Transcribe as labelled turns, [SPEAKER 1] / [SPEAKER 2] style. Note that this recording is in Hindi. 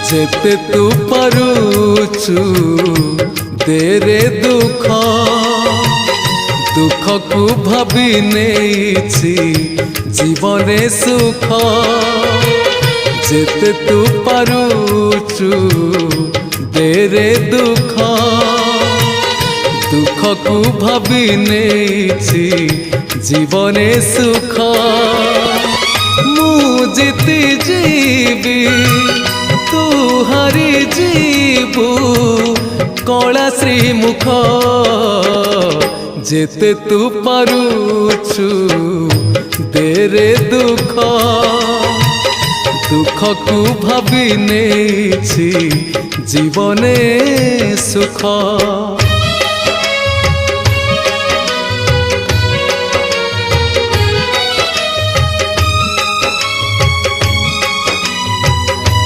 [SPEAKER 1] जेते तू पारुचु देरे दुख दुख को भाभी नेछि जीवने सुख जेते तू पारुचु देरे दुख दुख को भाभी नेछि जीवने सुख मु जीती जीवी तू हारी जीवु कला श्रीमुख जेते तू पारुचु देरे दुख दुख को भाभी नेछि जीवने सुख।